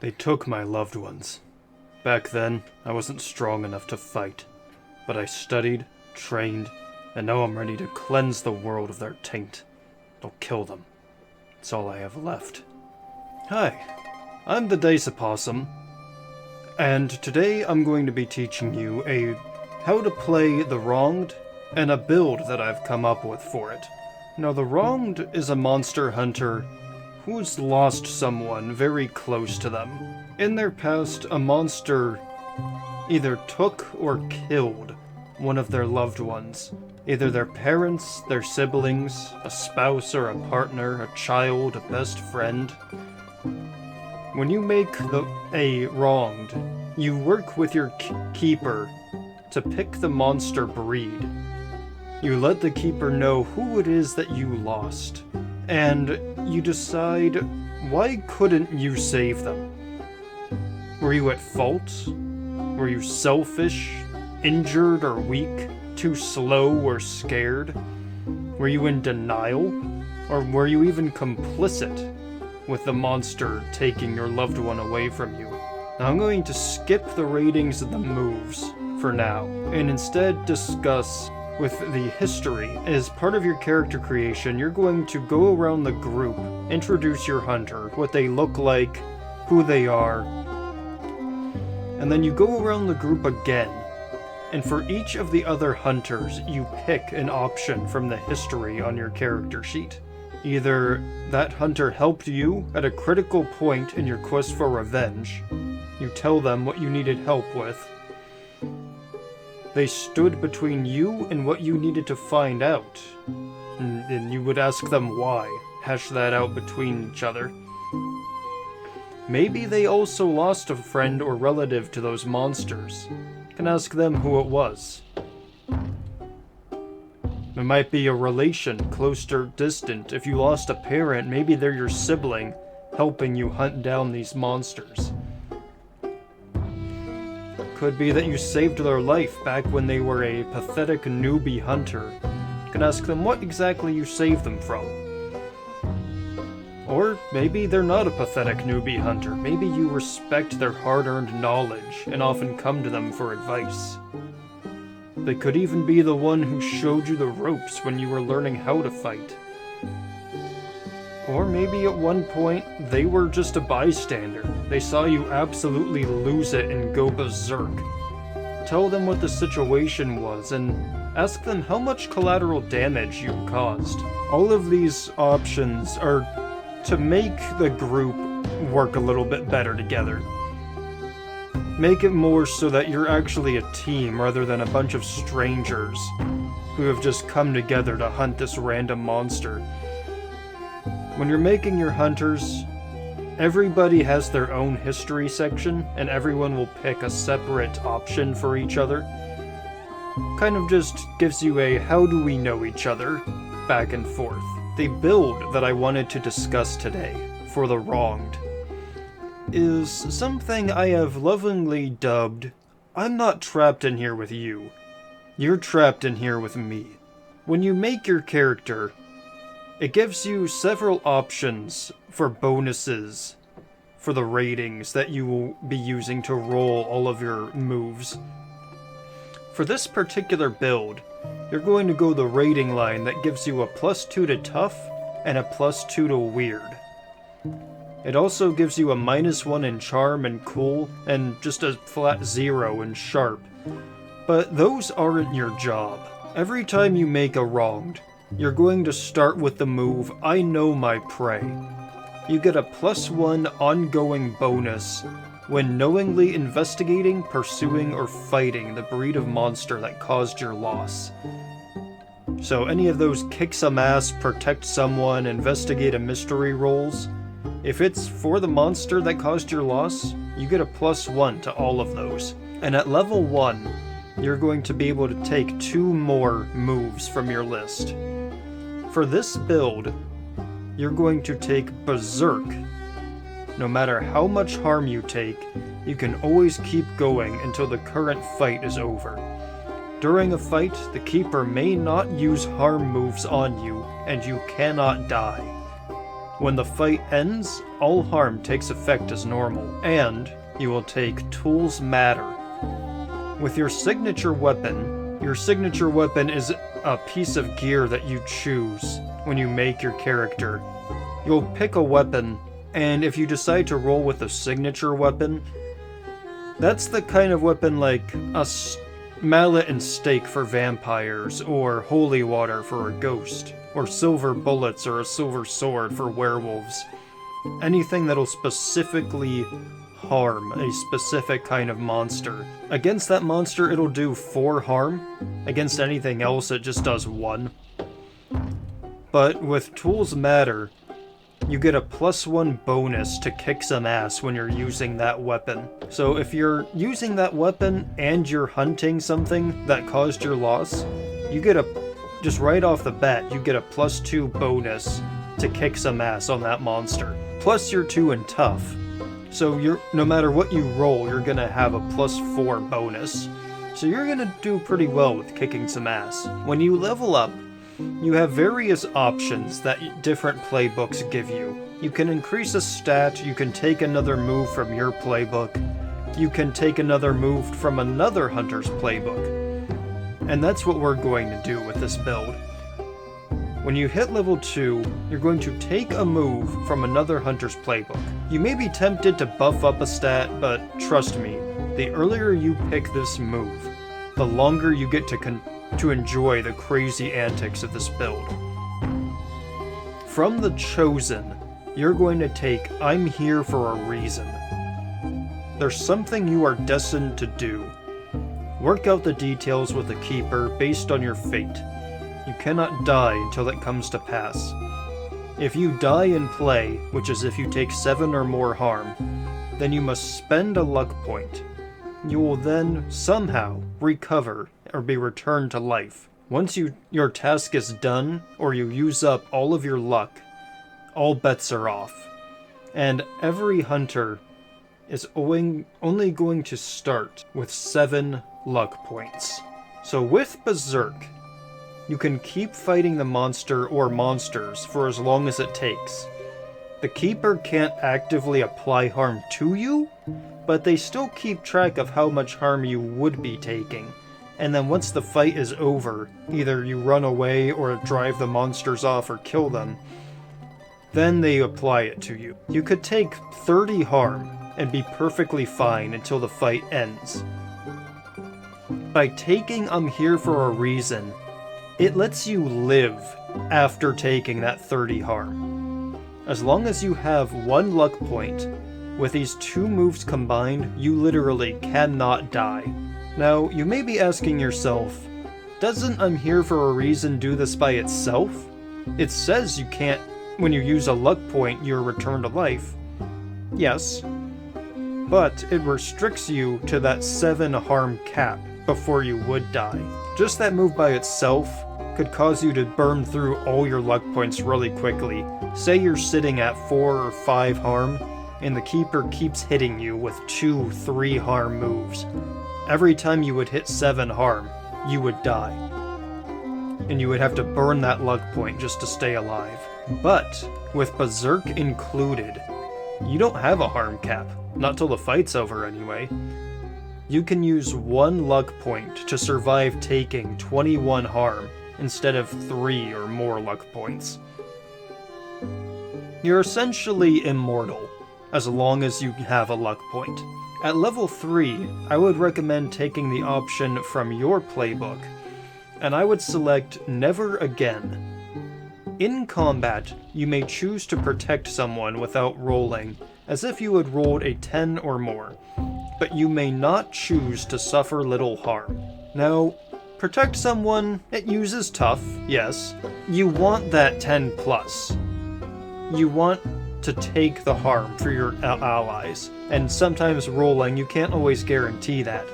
They took my loved ones. Back then, I wasn't strong enough to fight, but I studied, trained, and now I'm ready to cleanse the world of their taint. I'll kill them. It's all I have left. Hi, I'm the Dice Opossum, and today I'm going to be teaching you how to play the Wronged and a build that I've come up with for it. Now, the Wronged is a monster hunter who's lost someone very close to them. In their past, a monster either took or killed one of their loved ones. Either their parents, their siblings, a spouse or a partner, a child, a best friend. When you make a Wronged, you work with your keeper to pick the monster breed. You let the keeper know who it is that you lost, and you decide, why couldn't you save them? Were you at fault? Were you selfish, injured or weak, too slow or scared? Were you in denial? Or were you even complicit with the monster taking your loved one away from you? Now, I'm going to skip the ratings of the moves for now, and instead discuss with the history. As part of your character creation, you're going to go around the group, introduce your hunter, what they look like, who they are, and then you go around the group again, and for each of the other hunters, you pick an option from the history on your character sheet. Either that hunter helped you at a critical point in your quest for revenge, you tell them what you needed help with, they stood between you and what you needed to find out, and you would ask them why, hash that out between each other. Maybe they also lost a friend or relative to those monsters. You can ask them who it was. It might be a relation, close or distant. If you lost a parent, maybe they're your sibling, helping you hunt down these monsters. Could be that you saved their life back when they were a pathetic newbie hunter. You can ask them what exactly you saved them from. Or maybe they're not a pathetic newbie hunter. Maybe you respect their hard-earned knowledge and often come to them for advice. They could even be the one who showed you the ropes when you were learning how to fight. Or maybe at one point, they were just a bystander. They saw you absolutely lose it and go berserk. Tell them what the situation was and ask them how much collateral damage you caused. All of these options are to make the group work a little bit better together. Make it more so that you're actually a team rather than a bunch of strangers who have just come together to hunt this random monster. When you're making your hunters, everybody has their own history section, and everyone will pick a separate option for each other. Kind of just gives you a how do we know each other back and forth. The build that I wanted to discuss today for the Wronged is something I have lovingly dubbed, I'm not trapped in here with you. You're trapped in here with me. When you make your character, it gives you several options for bonuses for the ratings that you will be using to roll all of your moves. For this particular build, you're going to go the rating line that gives you a +2 to tough and a +2 to weird. It also gives you a -1 in charm and cool and just a flat 0 in sharp. But those aren't your job. Every time you make a Wronged, you're going to start with the move, I know my prey. You get a +1 ongoing bonus when knowingly investigating, pursuing, or fighting the breed of monster that caused your loss. So any of those kick some ass, protect someone, investigate a mystery rolls, if it's for the monster that caused your loss, you get a +1 to all of those. And at level 1, you're going to be able to take 2 more moves from your list. For this build, you're going to take Berserk. No matter how much harm you take, you can always keep going until the current fight is over. During a fight, the Keeper may not use harm moves on you, and you cannot die. When the fight ends, all harm takes effect as normal, and you will take Tools Matter. With your signature weapon is a piece of gear that you choose when you make your character. You'll pick a weapon, and if you decide to roll with a signature weapon, that's the kind of weapon like a mallet and stake for vampires, or holy water for a ghost, or silver bullets or a silver sword for werewolves. Anything that'll specifically harm a specific kind of monster. Against that monster, it'll do 4 harm. Against anything else, it just does 1. But with Tools Matter, you get a +1 bonus to kick some ass when you're using that weapon. So if you're using that weapon and you're hunting something that caused your loss, you get just right off the bat, you get a +2 bonus to kick some ass on that monster. Plus you're 2 in tough. So no matter what you roll, you're gonna have a +4 bonus. So you're gonna do pretty well with kicking some ass. When you level up, you have various options that different playbooks give you. You can increase a stat, you can take another move from your playbook, you can take another move from another hunter's playbook. And that's what we're going to do with this build. When you hit level 2, you're going to take a move from another hunter's playbook. You may be tempted to buff up a stat, but trust me, the earlier you pick this move, the longer you get to enjoy the crazy antics of this build. From the Chosen, you're going to take I'm Here for a Reason. There's something you are destined to do. Work out the details with the Keeper based on your fate. You cannot die until it comes to pass. If you die in play, which is if you take 7 or more harm, then you must spend a luck point. You will then somehow recover or be returned to life. Once your task is done, or you use up all of your luck, all bets are off. And every hunter is only going to start with 7 luck points. So with Berserk, you can keep fighting the monster or monsters for as long as it takes. The Keeper can't actively apply harm to you, but they still keep track of how much harm you would be taking. And then once the fight is over, either you run away or drive the monsters off or kill them, then they apply it to you. You could take 30 harm and be perfectly fine until the fight ends. By taking I'm Here for a Reason, it lets you live after taking that 30 harm. As long as you have 1 luck point, with these 2 moves combined, you literally cannot die. Now, you may be asking yourself, doesn't I'm Here for a Reason do this by itself? It says you can't, when you use a luck point, you're returned to life. Yes, but it restricts you to that 7 harm cap before you would die. Just that move by itself could cause you to burn through all your luck points really quickly. Say you're sitting at 4 or 5 harm, and the Keeper keeps hitting you with 2, 3 harm moves. Every time you would hit 7 harm, you would die. And you would have to burn that luck point just to stay alive. But with Berserk included, you don't have a harm cap. Not till the fight's over anyway. You can use 1 luck point to survive taking 21 harm instead of 3 or more luck points. You're essentially immortal, as long as you have a luck point. At level 3, I would recommend taking the option from your playbook, and I would select Never Again. In combat, you may choose to protect someone without rolling, as if you had rolled a 10 or more, but you may not choose to suffer little harm. Now, protect someone, it uses tough, yes. You want that 10 plus. You want to take the harm for your allies, and sometimes rolling, you can't always guarantee that.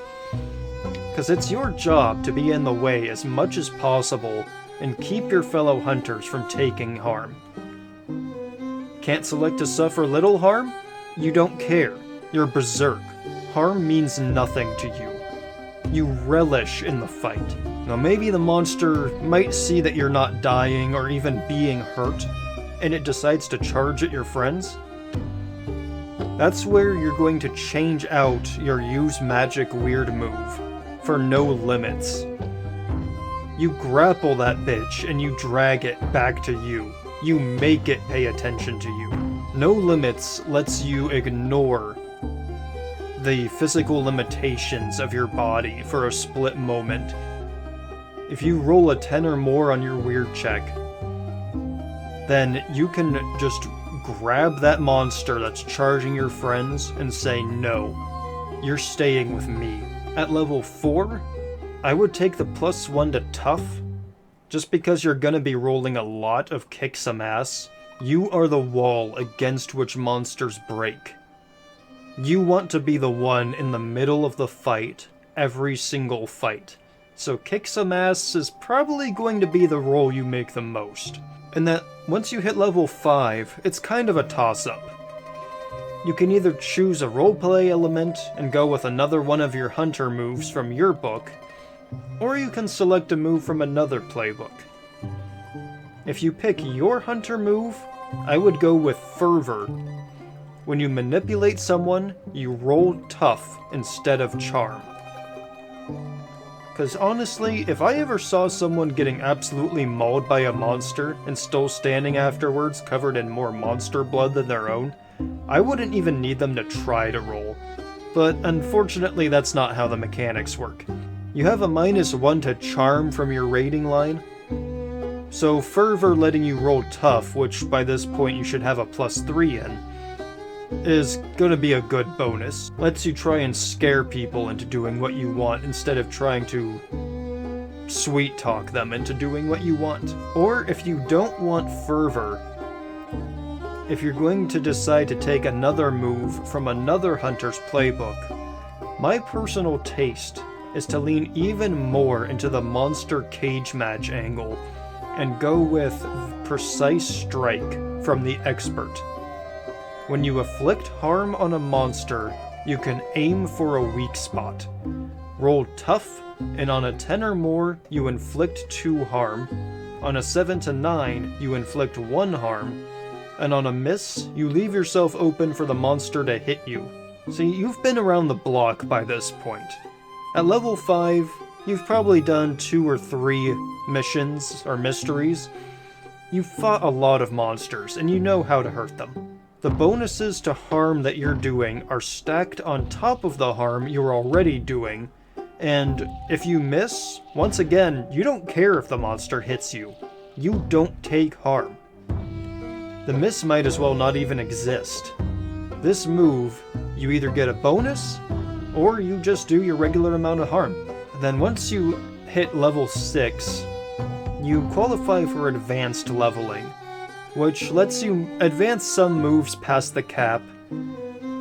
Because it's your job to be in the way as much as possible and keep your fellow hunters from taking harm. Can't select to suffer little harm? You don't care. You're Berserk. Harm means nothing to you. You relish in the fight. Now maybe the monster might see that you're not dying or even being hurt, and it decides to charge at your friends. That's where you're going to change out your use magic weird move for no limits. You grapple that bitch and you drag it back to you. You make it pay attention to you. No limits lets you ignore the physical limitations of your body for a split moment. If you roll a 10 or more on your weird check, then you can just grab that monster that's charging your friends and say, no, you're staying with me. At level 4, I would take the +1 to tough, just because you're gonna be rolling a lot of kick some ass. You are the wall against which monsters break. You want to be the one in the middle of the fight, every single fight. So kick some ass is probably going to be the role you make the most. And that once you hit level 5, it's kind of a toss-up. You can either choose a roleplay element and go with another one of your hunter moves from your book, or you can select a move from another playbook. If you pick your hunter move, I would go with Fervor. When you manipulate someone, you roll tough instead of charm. Because honestly, if I ever saw someone getting absolutely mauled by a monster and still standing afterwards covered in more monster blood than their own, I wouldn't even need them to try to roll. But unfortunately, that's not how the mechanics work. You have a -1 to charm from your rating line, so Fervor letting you roll tough, which by this point you should have a +3 in, is gonna be a good bonus. Lets you try and scare people into doing what you want instead of trying to sweet talk them into doing what you want. Or if you don't want Fervor, if you're going to decide to take another move from another hunter's playbook, my personal taste is to lean even more into the monster cage match angle and go with Precise Strike from the Expert. When you afflict harm on a monster, you can aim for a weak spot. Roll tough, and on a 10 or more, you inflict 2 harm. On a 7 to 9, you inflict 1 harm. And on a miss, you leave yourself open for the monster to hit you. See, you've been around the block by this point. At level 5, you've probably done 2 or 3 missions or mysteries. You've fought a lot of monsters, and you know how to hurt them. The bonuses to harm that you're doing are stacked on top of the harm you're already doing, and if you miss, once again, you don't care if the monster hits you. You don't take harm. The miss might as well not even exist. This move, you either get a bonus, or you just do your regular amount of harm. Then once you hit level 6, you qualify for advanced leveling, which lets you advance some moves past the cap,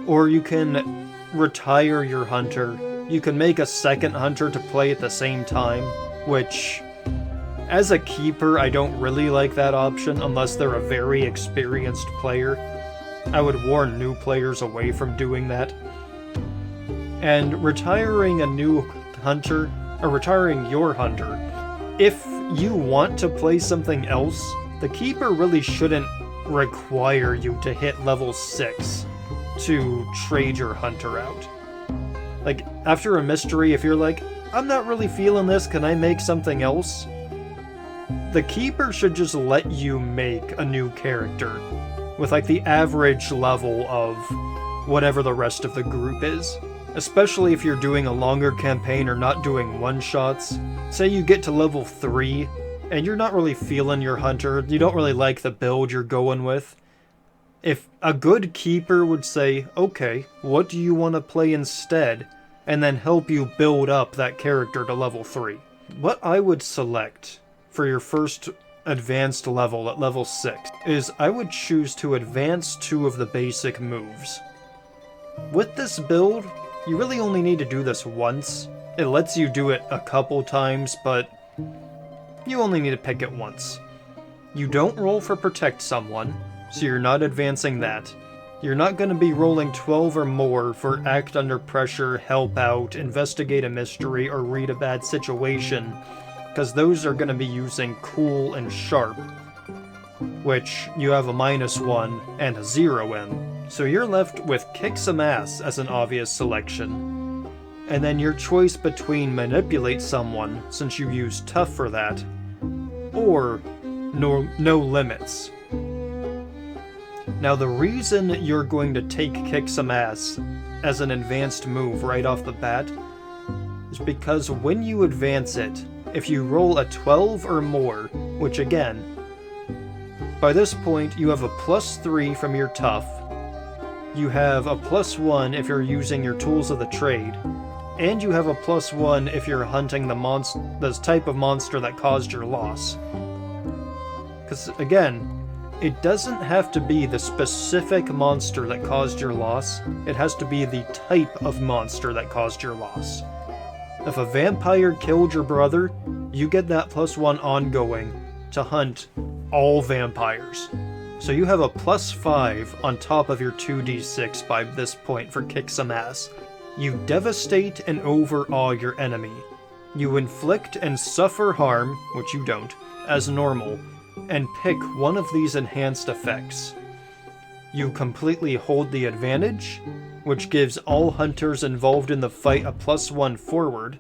or you can retire your hunter. You can make a second hunter to play at the same time, which, as a keeper, I don't really like that option unless they're a very experienced player. I would warn new players away from doing that. And retiring a new hunter, or retiring your hunter, if you want to play something else, the keeper really shouldn't require you to hit level 6 to trade your hunter out. Like, after a mystery, if you're like, I'm not really feeling this, can I make something else? The keeper should just let you make a new character with like the average level of whatever the rest of the group is. Especially if you're doing a longer campaign or not doing one-shots. Say you get to level 3, and you're not really feeling your hunter, you don't really like the build you're going with. If a good keeper would say, okay, what do you want to play instead? And then help you build up that character to level 3. What I would select for your first advanced level at level 6 is I would choose to advance 2 of the basic moves. With this build, you really only need to do this once. It lets you do it a couple times, but you only need to pick it once. You don't roll for Protect Someone, so you're not advancing that. You're not going to be rolling 12 or more for Act Under Pressure, Help Out, Investigate a Mystery, or Read a Bad Situation, because those are going to be using Cool and Sharp, which you have a -1 and a 0 in. So you're left with Kick Some Ass as an obvious selection, and then your choice between Manipulate Someone, since you use Tough for that, or No Limits. Now the reason you're going to take Kick Some Ass as an advanced move right off the bat is because when you advance it, if you roll a 12 or more, which again, by this point you have a +3 from your Tough, you have a +1 if you're using your tools of the trade, and you have a +1 if you're hunting the type of monster that caused your loss. Because again, it doesn't have to be the specific monster that caused your loss, it has to be the type of monster that caused your loss. If a vampire killed your brother, you get that +1 ongoing to hunt all vampires. So you have a +5 on top of your 2d6 by this point for Kick Some Ass. You devastate and overawe your enemy. You inflict and suffer harm, which you don't, as normal, and pick one of these enhanced effects. You completely hold the advantage, which gives all hunters involved in the fight a +1 forward.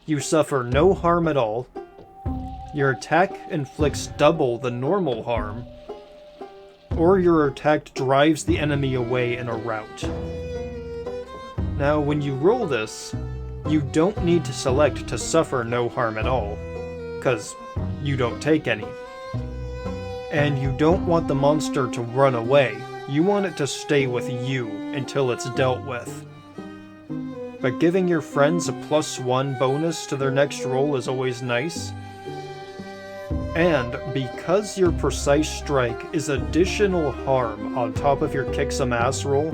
You suffer no harm at all. Your attack inflicts double the normal harm, or your attack drives the enemy away in a rout. Now, when you roll this, you don't need to select to suffer no harm at all, because you don't take any. And you don't want the monster to run away, you want it to stay with you until it's dealt with. But giving your friends a +1 bonus to their next roll is always nice. And because your Precise Strike is additional harm on top of your Kick Some Ass roll,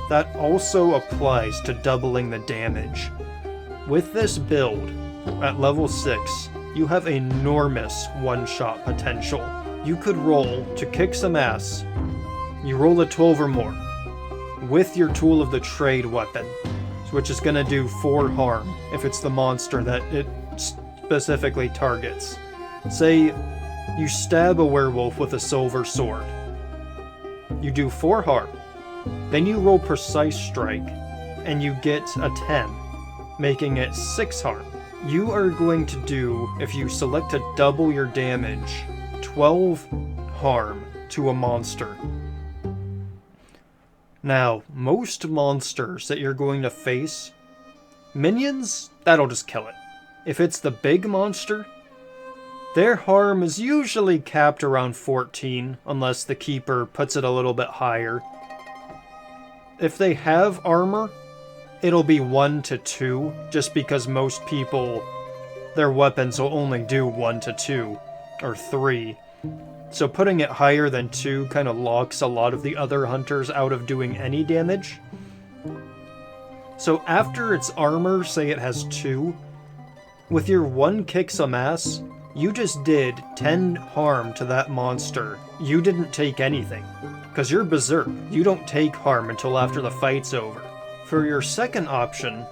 that also applies to doubling the damage. With this build, at level 6, you have enormous one-shot potential. You could roll to Kick Some Ass, you roll a 12 or more, with your Tool of the Trade weapon, which is going to do 4 harm if it's the monster that it specifically targets. Say, you stab a werewolf with a silver sword. You do 4 harm. Then you roll Precise Strike, and you get a 10, making it 6 harm. You are going to do, if you select to double your damage, 12 harm to a monster. Now, most monsters that you're going to face, minions, that'll just kill it. If it's the big monster, their harm is usually capped around 14, unless the keeper puts it a little bit higher. If they have armor, it'll be 1 to 2, just because most people, their weapons will only do 1 to 2, or 3. So putting it higher than 2 kind of locks a lot of the other hunters out of doing any damage. So after its armor, say it has 2, with your 1 Kick Some Ass, you just did 10 harm to that monster. You didn't take anything, because you're berserk. You don't take harm until after the fight's over. For your second option,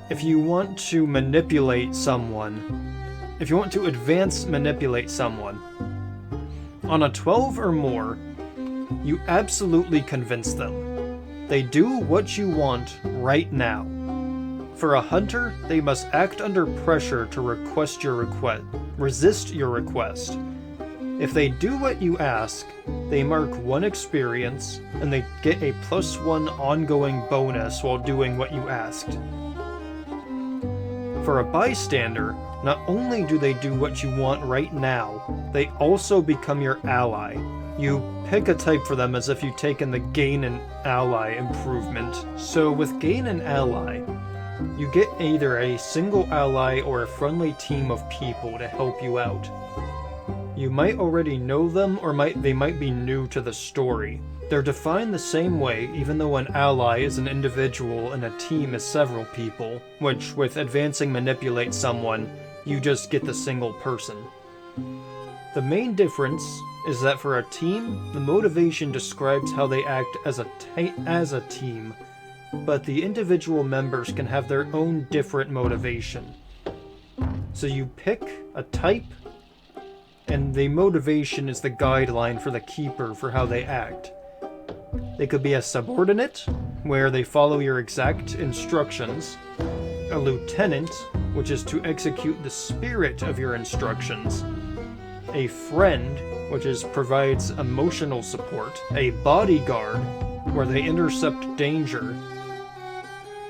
if you want to manipulate someone, if you want to advance manipulate someone, on a 12 or more, you absolutely convince them. They do what you want right now. For a hunter, they must act under pressure to resist your request. If they do what you ask, they mark 1 experience, and they get a +1 ongoing bonus while doing what you asked. For a bystander, not only do they do what you want right now, they also become your ally. You pick a type for them as if you'd taken the Gain an Ally improvement. So with Gain an Ally, you get either a single ally or a friendly team of people to help you out. You might already know them, or they might be new to the story. They're defined the same way, even though an ally is an individual and a team is several people, which, with advancing manipulate someone, you just get the single person. The main difference is that for a team, the motivation describes how they act as a team, but the individual members can have their own different motivation. So you pick a type, and the motivation is the guideline for the keeper for how they act. They could be a subordinate, where they follow your exact instructions. A lieutenant, which is to execute the spirit of your instructions. A friend, which provides emotional support. A bodyguard, where they intercept danger.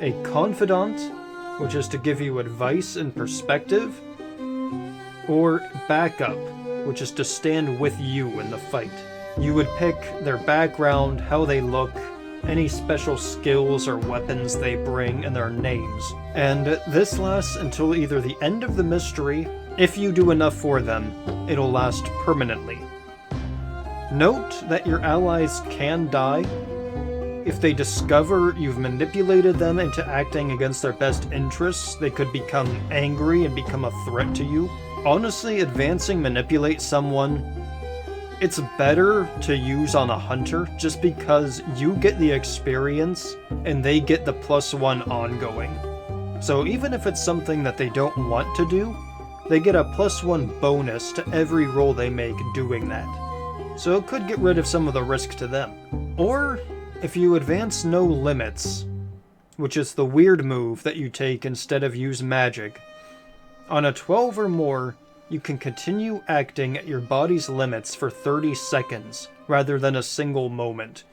A confidant, which is to give you advice and perspective. Or backup, which is to stand with you in the fight. You would pick their background, how they look, any special skills or weapons they bring, and their names. And this lasts until either the end of the mystery. If you do enough for them, it'll last permanently. Note that your allies can die. If they discover you've manipulated them into acting against their best interests, they could become angry and become a threat to you. Honestly, advancing manipulate someone, it's better to use on a hunter just because you get the experience and they get the +1 ongoing. So even if it's something that they don't want to do, they get a +1 bonus to every roll they make doing that. So it could get rid of some of the risk to them. Or if you advance no limits, which is the weird move that you take instead of use magic, on a 12 or more, you can continue acting at your body's limits for 30 seconds, rather than a single moment.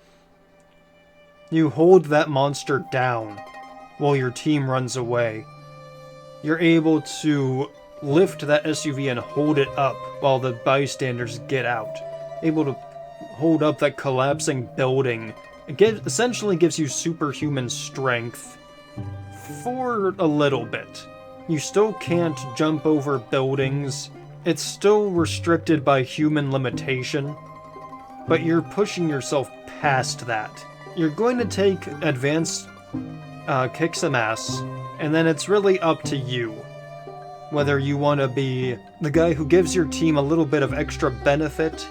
You hold that monster down while your team runs away. You're able to lift that SUV and hold it up while the bystanders get out. Able to hold up that collapsing building. It essentially gives you superhuman strength for a little bit. You still can't jump over buildings. It's still restricted by human limitation, but you're pushing yourself past that. You're going to take advanced kick some ass, and then it's really up to you. Whether you want to be the guy who gives your team a little bit of extra benefit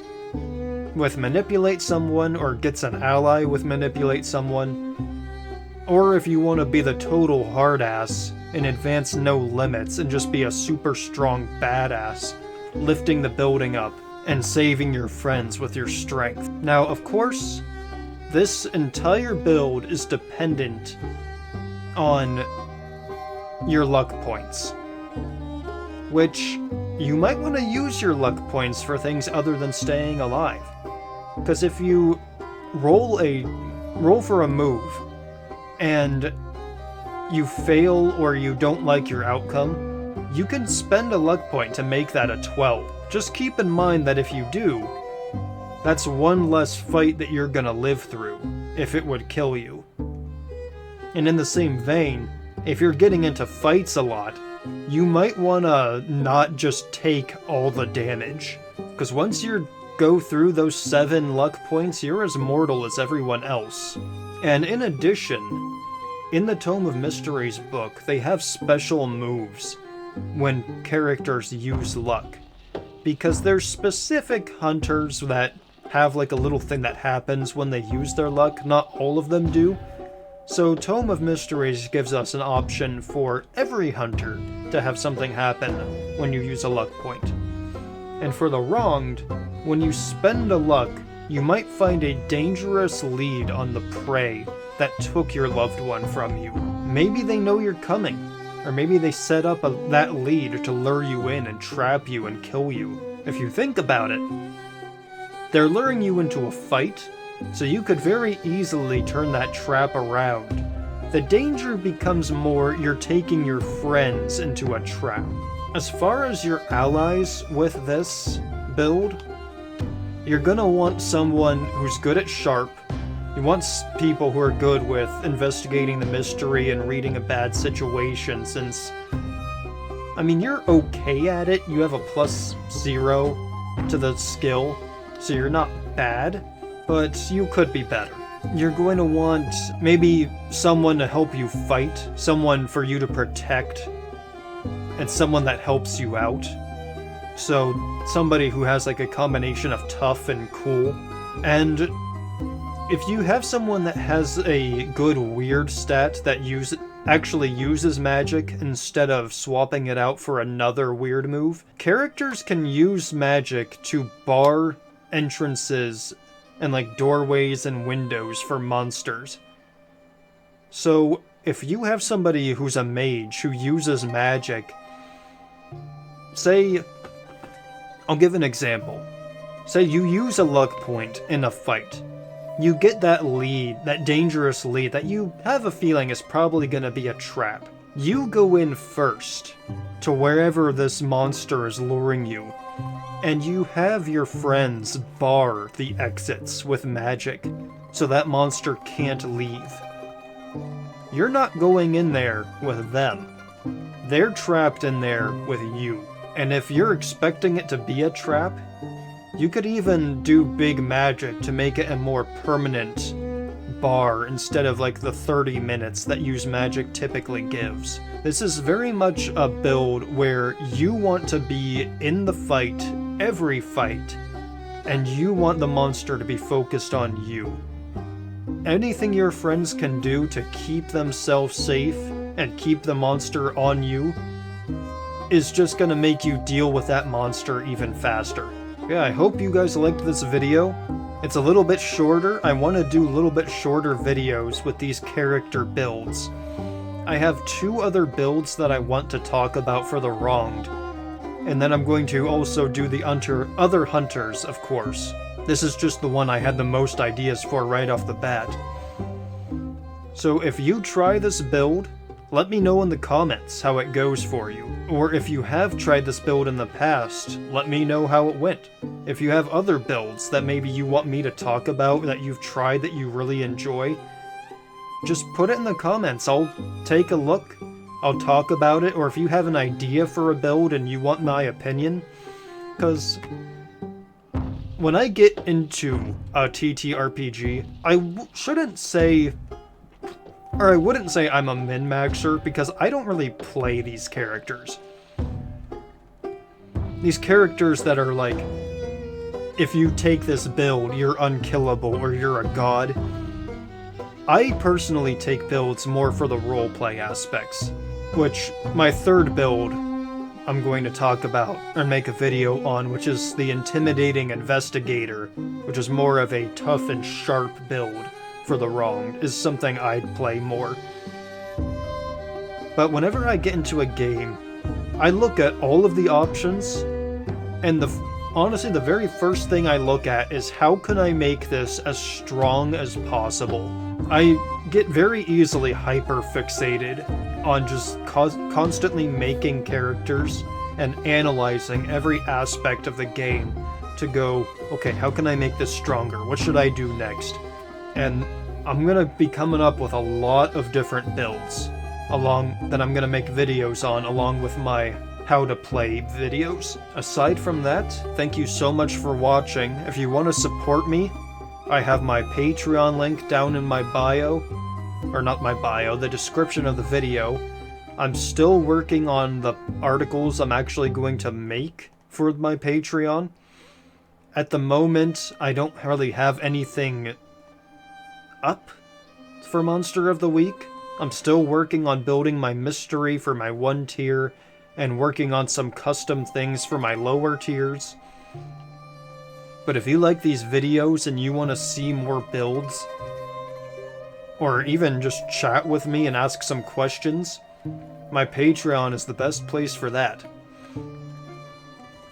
with manipulate someone, or gets an ally with manipulate someone, or if you want to be the total hard ass and advance no limits and just be a super strong badass, lifting the building up and saving your friends with your strength. Now, of course, this entire build is dependent on your luck points, which you might want to use your luck points for things other than staying alive. Because if you roll for a move and you fail or you don't like your outcome, you can spend a luck point to make that a 12. Just keep in mind that if you do, that's one less fight that you're gonna live through, if it would kill you. And in the same vein, if you're getting into fights a lot, you might wanna not just take all the damage. Because once you go through those 7 luck points, you're as mortal as everyone else. And in addition, in the Tome of Mysteries book, they have special moves when characters use luck. Because there's specific hunters that have like a little thing that happens when they use their luck. Not all of them do. So Tome of Mysteries gives us an option for every hunter to have something happen when you use a luck point. And for the wronged, when you spend a luck, you might find a dangerous lead on the prey that took your loved one from you. Maybe they know you're coming, or maybe they set up that lead to lure you in and trap you and kill you. If you think about it, they're luring you into a fight, so you could very easily turn that trap around. The danger becomes more you're taking your friends into a trap. As far as your allies with this build, you're gonna want someone who's good at sharp. You want people who are good with investigating the mystery and reading a bad situation, since, I mean, you're okay at it. You have a +0 to the skill, so you're not bad, but you could be better. You're going to want maybe someone to help you fight, someone for you to protect, and someone that helps you out. So somebody who has like a combination of tough and cool. And if you have someone that has a good weird stat that actually uses magic instead of swapping it out for another weird move, characters can use magic to bar entrances and like doorways and windows for monsters. So if you have somebody who's a mage who uses magic, say, I'll give an example. Say you use a luck point in a fight. You get that lead, that dangerous lead that you have a feeling is probably going to be a trap. You go in first to wherever this monster is luring you, and you have your friends bar the exits with magic so that monster can't leave. You're not going in there with them. They're trapped in there with you. And if you're expecting it to be a trap, you could even do big magic to make it a more permanent bar instead of like the 30 minutes that use magic typically gives. This is very much a build where you want to be in the fight, every fight, and you want the monster to be focused on you. Anything your friends can do to keep themselves safe and keep the monster on you is just gonna make you deal with that monster even faster. Yeah, I hope you guys liked this video. It's a little bit shorter. I want to do a little bit shorter videos with these character builds. I have 2 other builds that I want to talk about for the Wronged, and then I'm going to also do the other hunters, of course. This is just the one I had the most ideas for right off the bat. So if you try this build, let me know in the comments how it goes for you. Or if you have tried this build in the past, let me know how it went. If you have other builds that maybe you want me to talk about that you've tried that you really enjoy, just put it in the comments. I'll take a look, I'll talk about it, or if you have an idea for a build and you want my opinion, because when I get into a TTRPG, I shouldn't say, or I wouldn't say I'm a min-maxer, because I don't really play these characters. These characters that are like, if you take this build, you're unkillable or you're a god. I personally take builds more for the roleplay aspects, which my third build I'm going to talk about and make a video on, which is the Intimidating Investigator, which is more of a tough and sharp build for the Wronged, is something I'd play more. But whenever I get into a game, I look at all of the options, and honestly, the very first thing I look at is how can I make this as strong as possible. I get very easily hyper-fixated on just constantly making characters and analyzing every aspect of the game to go, okay, how can I make this stronger? What should I do next? And I'm gonna be coming up with a lot of different builds that I'm gonna make videos on along with my how to play videos. Aside from that, thank you so much for watching. If you want to support me, I have my Patreon link down in my bio, or not my bio, the description of the video. I'm still working on the articles I'm actually going to make for my Patreon. At the moment, I don't really have anything up for Monster of the Week. I'm still working on building my mystery for my 1 tier, and working on some custom things for my lower tiers. But if you like these videos and you want to see more builds, or even just chat with me and ask some questions, my Patreon is the best place for that.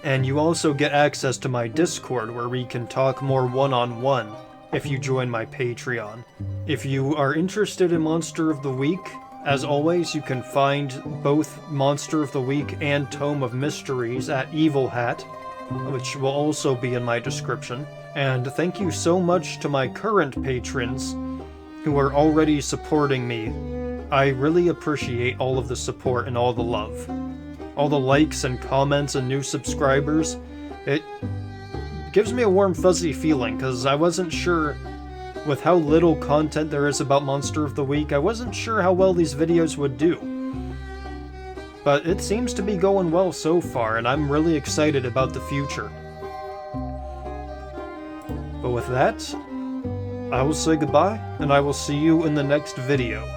And you also get access to my Discord, where we can talk more one-on-one if you join my Patreon. If you are interested in Monster of the Week, as always, you can find both Monster of the Week and Tome of Mysteries at Evil Hat, which will also be in my description. And thank you so much to my current patrons who are already supporting me. I really appreciate all of the support and all the love. All the likes and comments and new subscribers. It gives me a warm fuzzy feeling, because I wasn't sure, with how little content there is about Monster of the Week, I wasn't sure how well these videos would do. But it seems to be going well so far, and I'm really excited about the future. But with that, I will say goodbye, and I will see you in the next video.